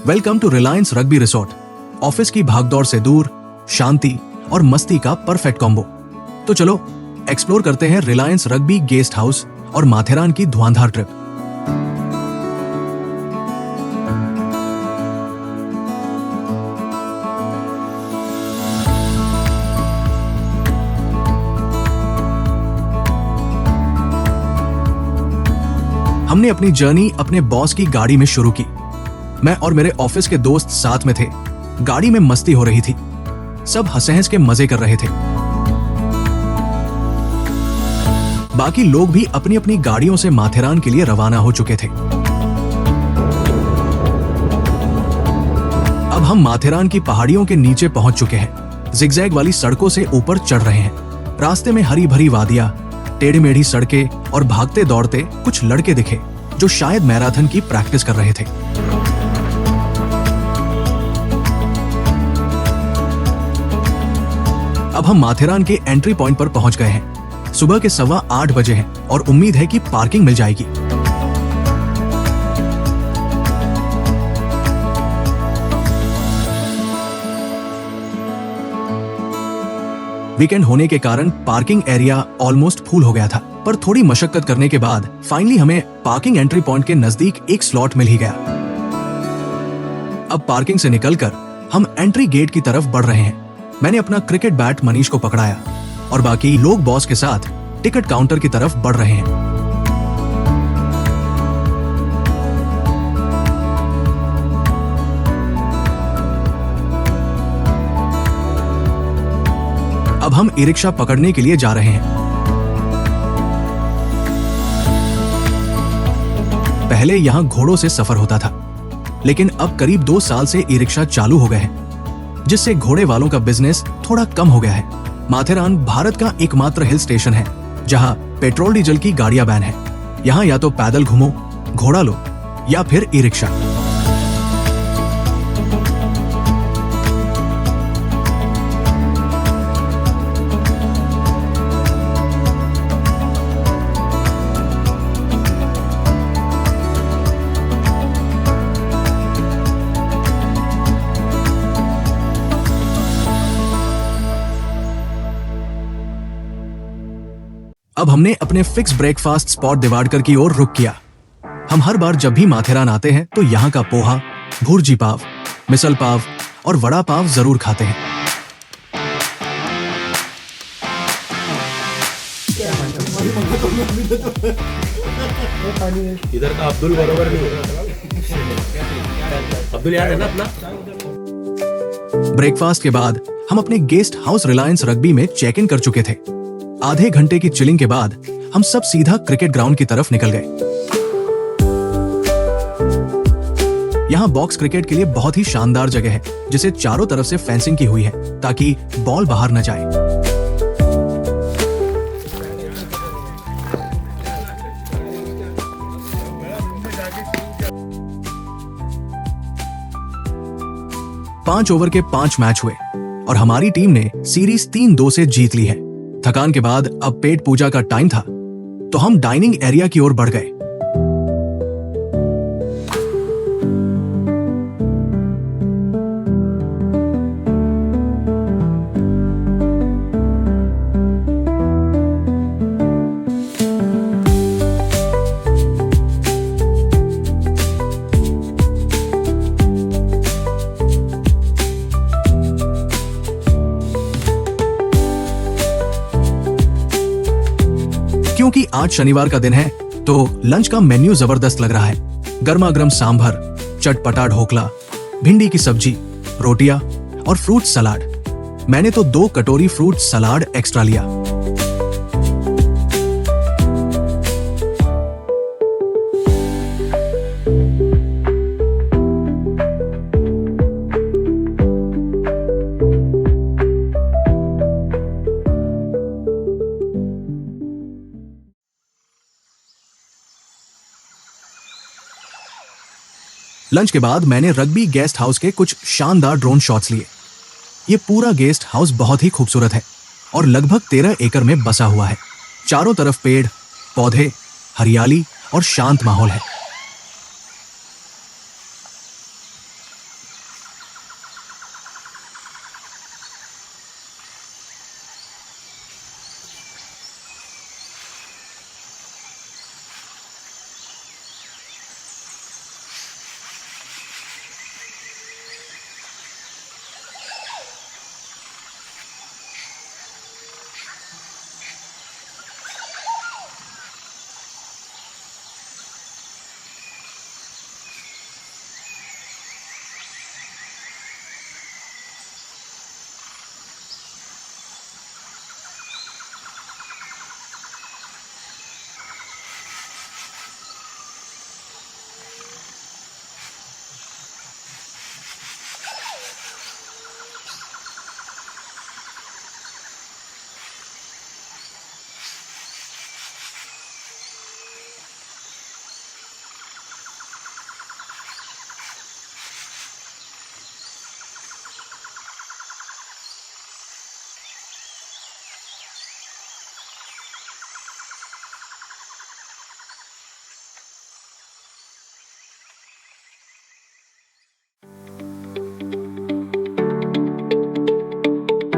Welcome to Reliance rugby resort. Office की भागदौड़ से दूर, शांति और मस्ती का परफेक्ट कॉम्बो। तो चलो एक्सप्लोर करते हैं रिलायंस रग्बी गेस्ट हाउस और माथेरान की धुआंधार ट्रिप। हमने अपनी जर्नी अपने बॉस की गाड़ी में शुरू की। मैं और मेरे ऑफिस के दोस्त साथ में थे। गाड़ी में मस्ती हो रही थी, सब हंस-हंस के मजे कर रहे थे। बाकी लोग भी अपनी अपनी गाड़ियों से माथेरान के लिए रवाना हो चुके थे। अब हम माथेरान की पहाड़ियों के नीचे पहुंच चुके हैं। जिगजैग वाली सड़कों से ऊपर चढ़ रहे हैं। रास्ते में हरी भरी वादियां, टेढ़ी मेढ़ी सड़कें और भागते दौड़ते कुछ लड़के दिखे जो शायद मैराथन की प्रैक्टिस कर रहे थे। अब हम माथेरान के एंट्री पॉइंट पर पहुंच गए हैं। सुबह के 8:15 बजे हैं और उम्मीद है कि पार्किंग मिल जाएगी। वीकेंड होने के कारण पार्किंग एरिया ऑलमोस्ट फुल हो गया था, पर थोड़ी मशक्कत करने के बाद फाइनली हमें पार्किंग एंट्री पॉइंट के नजदीक एक स्लॉट मिल ही गया। अब पार्किंग से निकलकर हम एंट्री गेट की तरफ बढ़ रहे हैं। मैंने अपना क्रिकेट बैट मनीष को पकड़ाया और बाकी लोग बॉस के साथ टिकट काउंटर की तरफ बढ़ रहे हैं। अब हम ई रिक्शा पकड़ने के लिए जा रहे हैं। पहले यहां घोड़ों से सफर होता था, लेकिन अब करीब 2 साल से ई रिक्शा चालू हो गए हैं, जिससे घोड़े वालों का बिजनेस थोड़ा कम हो गया है। माथेरान भारत का एकमात्र हिल स्टेशन है जहां पेट्रोल डीजल की गाड़ियां बैन है। यहां या तो पैदल घूमो, घोड़ा लो या फिर ई रिक्शा। अब हमने अपने फिक्स ब्रेकफास्ट स्पॉट दिवाड़कर की ओर रुख किया। हम हर बार जब भी माथेरान आते हैं तो यहाँ का पोहा, भुर्जी पाव, मिसल पाव और वड़ा पाव जरूर खाते हैं। इधर का अब्दुल बरोबर नहीं है। अब्दुल याद है ना अपना। ब्रेकफास्ट के बाद हम अपने गेस्ट हाउस रिलायंस रग्बी में चेक इन कर चुके थे। आधे घंटे की चिलिंग के बाद हम सब सीधा क्रिकेट ग्राउंड की तरफ निकल गए। यहाँ बॉक्स क्रिकेट के लिए बहुत ही शानदार जगह है, जिसे चारों तरफ से फेंसिंग की हुई है ताकि बॉल बाहर न जाए। पांच ओवर के 5 मैच हुए और हमारी टीम ने सीरीज 3-2 से जीत ली है। थकान के बाद अब पेट पूजा का टाइम था, तो हम डाइनिंग एरिया की ओर बढ़ गए। क्योंकि आज शनिवार का दिन है तो लंच का मेन्यू जबरदस्त लग रहा है। गर्मा गर्म सांभर, चटपटा ढोकला, भिंडी की सब्जी, रोटियां और फ्रूट सलाद। मैंने तो 2 कटोरी फ्रूट सलाद एक्स्ट्रा लिया। लंच के बाद मैंने रग्बी गेस्ट हाउस के कुछ शानदार ड्रोन शॉट्स लिए। ये पूरा गेस्ट हाउस बहुत ही खूबसूरत है और लगभग 13 एकड़ में बसा हुआ है। चारों तरफ पेड़, पौधे, हरियाली और शांत माहौल है।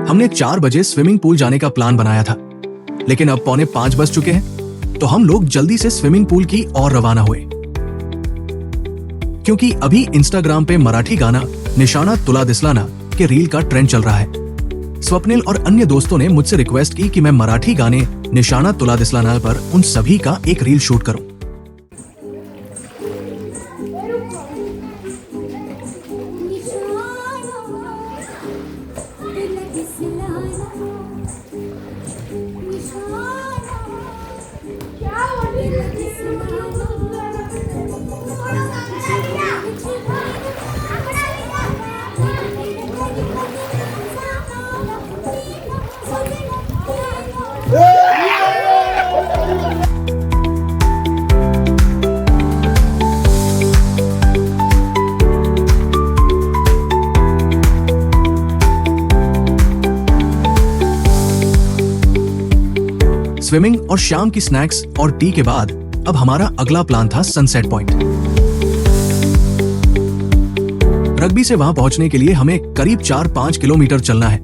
हमने 4 बजे स्विमिंग पूल जाने का प्लान बनाया था, लेकिन अब 4:45 बज चुके हैं, तो हम लोग जल्दी से स्विमिंग पूल की ओर रवाना हुए। क्योंकि अभी इंस्टाग्राम पे मराठी गाना निशाना तुला दिसलाना के रील का ट्रेंड चल रहा है। स्वप्निल और अन्य दोस्तों ने मुझसे रिक्वेस्ट की कि मैं मराठी गाने निशाना तुला दिसलाना पर उन सभी का एक रील शूट करूं। स्विमिंग और शाम की स्नैक्स और टी के बाद अब हमारा अगला प्लान था सनसेट पॉइंट। रग्बी से वहां पहुंचने के लिए हमें करीब 4-5 किलोमीटर चलना है,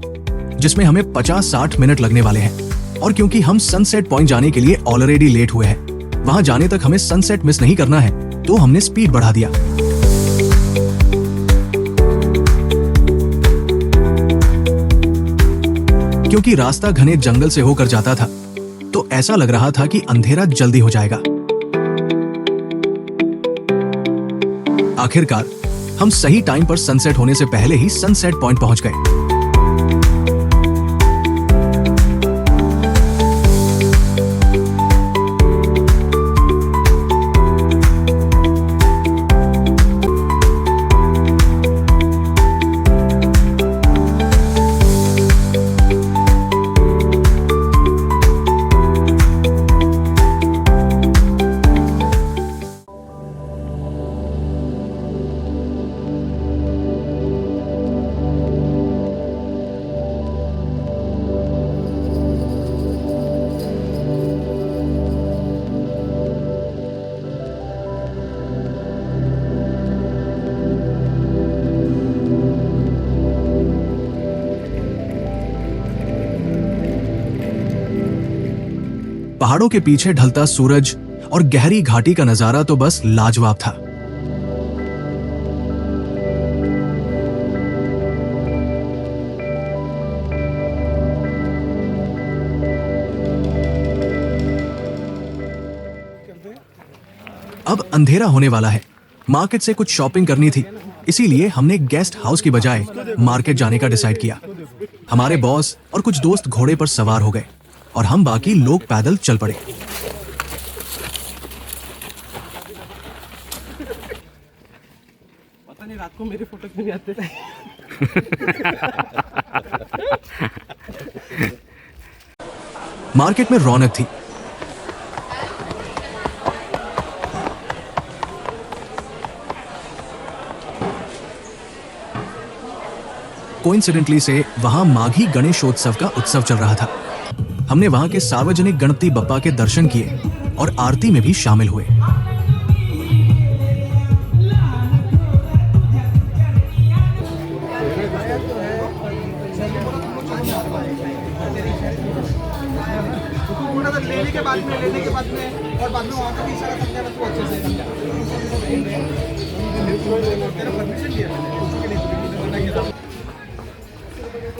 जिसमें हमें 50-60 मिनट लगने वाले हैं। और क्योंकि हम सनसेट पॉइंट जाने के लिए ऑलरेडी लेट हुए हैं, वहां जाने तक हमें सनसेट मिस नहीं करना है, तो हमने स्पीड बढ़ा दिया। क्योंकि रास्ता घने जंगल से होकर जाता था, तो ऐसा लग रहा था कि अंधेरा जल्दी हो जाएगा। आखिरकार हम सही टाइम पर सनसेट होने से पहले ही सनसेट पॉइंट पहुंच गए। पहाड़ों के पीछे ढलता सूरज और गहरी घाटी का नजारा तो बस लाजवाब था। अब अंधेरा होने वाला है। मार्केट से कुछ शॉपिंग करनी थी, इसीलिए हमने गेस्ट हाउस की बजाय मार्केट जाने का डिसाइड किया। हमारे बॉस और कुछ दोस्त घोड़े पर सवार हो गए और हम बाकी लोग पैदल चल पड़े। पता नहीं रात को मेरे फोटो क्यों नहीं आते थे। मार्केट में रौनक थी। कोइंसिडेंटली से वहां माघी गणेशोत्सव का उत्सव चल रहा था। हमने वहां के सार्वजनिक गणपति बप्पा के दर्शन किए और आरती में भी शामिल हुए। लेने के बाद में और बाद में वहाँ का भी सारा करके रखो अच्छे से। तेरा परमिशन लिया मैंने।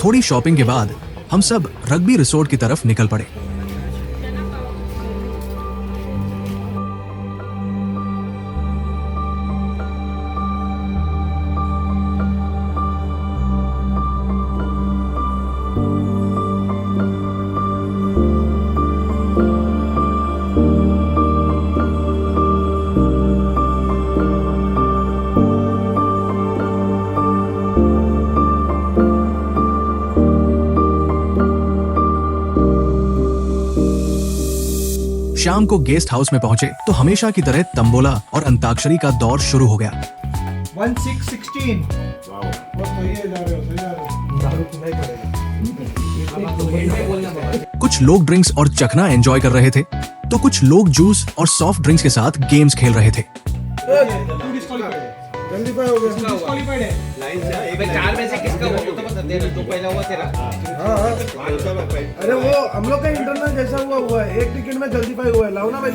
थोड़ी शॉपिंग के बाद हम सब रग्बी रिसोर्ट की तरफ निकल पड़े। शाम को गेस्ट हाउस में पहुंचे तो हमेशा की तरह तंबोला और अंताक्षरी का दौर शुरू हो गया। 1-6-16 कुछ लोग ड्रिंक्स और चखना एंजॉय कर रहे थे, तो कुछ लोग जूस और सॉफ्ट ड्रिंक्स के साथ गेम्स खेल रहे थे। जल्दीफाई हो गया। डिस्क्वालीफाइड है लाइन से एक 4 में से किसका हुआ वो तो बता तेरा जो पहला हुआ तेरा हाँ अरे वो हम लोग का इंटरनल जैसा हुआ है, एक टिकट में जल्दीफाई हुआ है, लाओ ना भाई।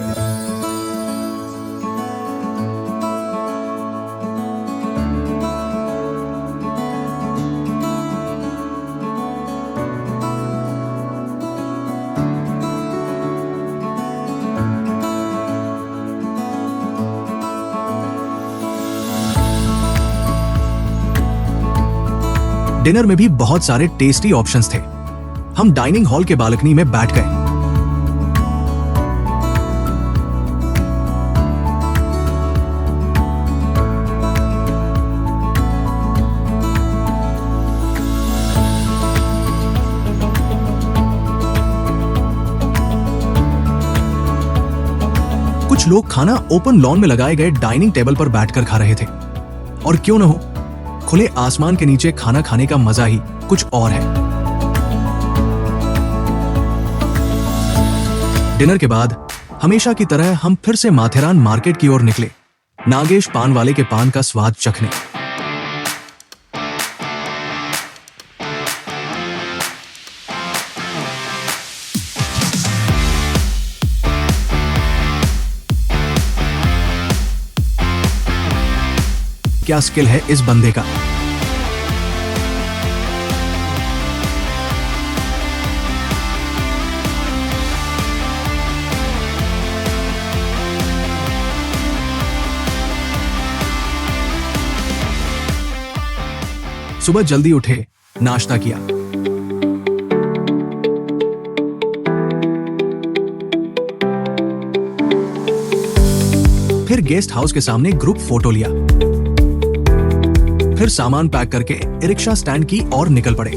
डिनर में भी बहुत सारे टेस्टी ऑप्शंस थे। हम डाइनिंग हॉल के बालकनी में बैठ गए। कुछ लोग खाना ओपन लॉन में लगाए गए डाइनिंग टेबल पर बैठकर खा रहे थे। और क्यों न हो, खुले आसमान के नीचे खाना खाने का मजा ही कुछ और है। डिनर के बाद हमेशा की तरह हम फिर से माथेरान मार्केट की ओर निकले, नागेश पान वाले के पान का स्वाद चखने। क्या स्किल है इस बंदे का। सुबह जल्दी उठे, नाश्ता किया, फिर गेस्ट हाउस के सामने ग्रुप फोटो लिया, फिर सामान पैक करके ई-रिक्शा स्टैंड की ओर निकल पड़े।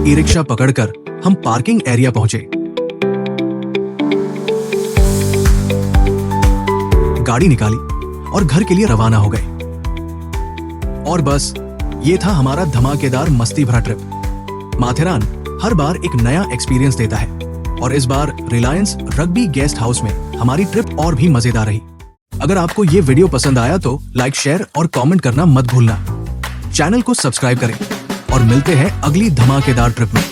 ई-रिक्शा पकड़कर हम पार्किंग एरिया पहुंचे। गाड़ी निकाली और घर के लिए रवाना हो गए। और बस ये था हमारा धमाकेदार मस्ती भरा ट्रिप। माथेरान हर बार एक नया एक्सपीरियंस देता है और इस बार रिलायंस रग्बी गेस्ट हाउस में हमारी ट्रिप और भी मजेदार रही। अगर आपको ये वीडियो पसंद आया तो लाइक, शेयर और कमेंट करना मत भूलना। चैनल को सब्सक्राइब करें और मिलते हैं अगली धमाकेदार ट्रिप में।